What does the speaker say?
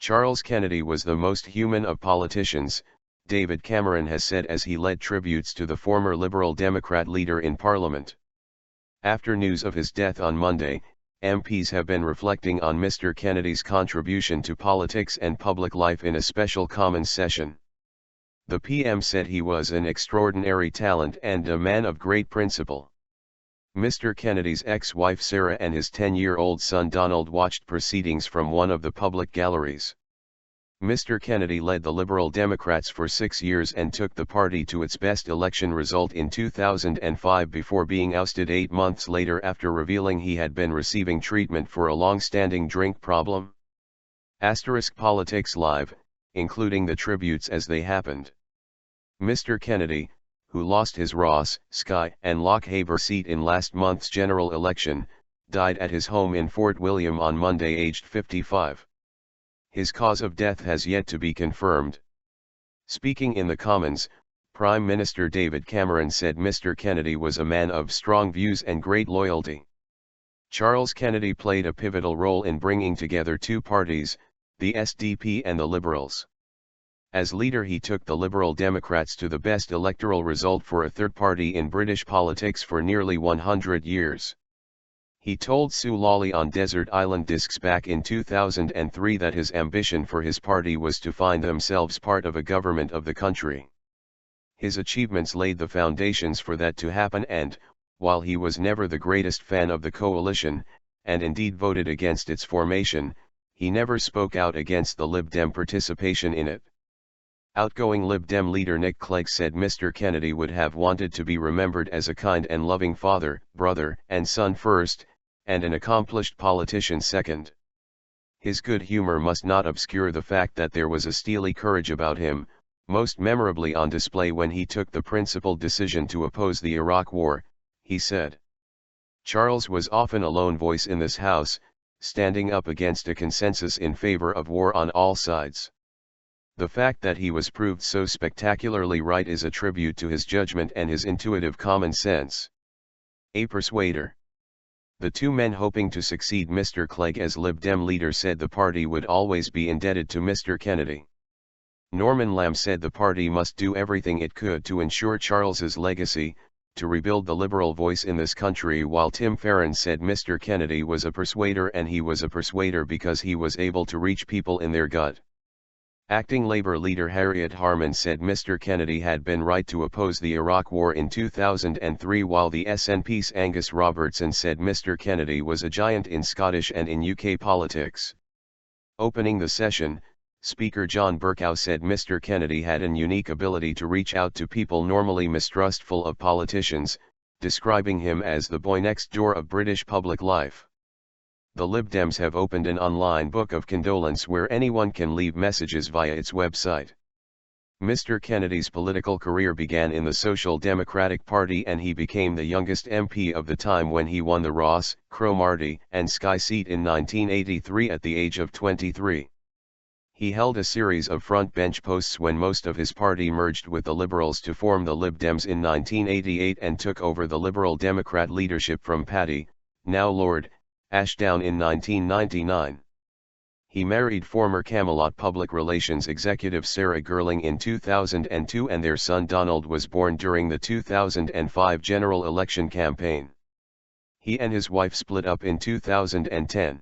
Charles Kennedy was the most human of politicians, David Cameron has said as he led tributes to the former Liberal Democrat leader in Parliament. After news of his death on Monday, MPs have been reflecting on Mr. Kennedy's contribution to politics and public life in a special Commons session. The PM said he was an extraordinary talent and a man of great principle. Mr. Kennedy's ex-wife Sarah and his 10-year-old son Donald watched proceedings from one of the public galleries. Mr. Kennedy led the Liberal Democrats for 6 years and took the party to its best election result in 2005 before being ousted 8 months later after revealing he had been receiving treatment for a long-standing drink problem. Politics Live, including the tributes as they happened. Mr. Kennedy, who lost his Ross, Skye and Lochaber seat in last month's general election, died at his home in Fort William on Monday aged 55. His cause of death has yet to be confirmed. Speaking in the Commons, Prime Minister David Cameron said Mr. Kennedy was a man of strong views and great loyalty. Charles Kennedy played a pivotal role in bringing together two parties, the SDP and the Liberals. As leader he took the Liberal Democrats to the best electoral result for a third party in British politics for nearly 100 years. He told Sue Lawley on Desert Island Discs back in 2003 that his ambition for his party was to find themselves part of a government of the country. His achievements laid the foundations for that to happen and, while he was never the greatest fan of the coalition, and indeed voted against its formation, he never spoke out against the Lib Dem participation in it. Outgoing Lib Dem leader Nick Clegg said Mr. Kennedy would have wanted to be remembered as a kind and loving father, brother and son first, and an accomplished politician second. His good humor must not obscure the fact that there was a steely courage about him, most memorably on display when he took the principled decision to oppose the Iraq War, he said. Charles was often a lone voice in this House, standing up against a consensus in favor of war on all sides. The fact that he was proved so spectacularly right is a tribute to his judgment and his intuitive common sense. A persuader. The two men hoping to succeed Mr. Clegg as Lib Dem leader said the party would always be indebted to Mr. Kennedy. Norman Lamb said the party must do everything it could to ensure Charles's legacy, to rebuild the liberal voice in this country, while Tim Farron said Mr. Kennedy was a persuader and he was a persuader because he was able to reach people in their gut. Acting Labour leader Harriet Harman said Mr. Kennedy had been right to oppose the Iraq War in 2003, while the SNP's Angus Robertson said Mr. Kennedy was a giant in Scottish and in UK politics. Opening the session, Speaker John Bercow said Mr. Kennedy had an unique ability to reach out to people normally mistrustful of politicians, describing him as the boy next door of British public life. The Lib Dems have opened an online book of condolence where anyone can leave messages via its website. Mr. Kennedy's political career began in the Social Democratic Party and he became the youngest MP of the time when he won the Ross, Cromarty and Skye seat in 1983 at the age of 23. He held a series of front-bench posts when most of his party merged with the Liberals to form the Lib Dems in 1988 and took over the Liberal Democrat leadership from Paddy, now Lord, Ashdown in 1999. He married former Camelot Public Relations executive Sarah Girling in 2002 and their son Donald was born during the 2005 general election campaign. He and his wife split up in 2010.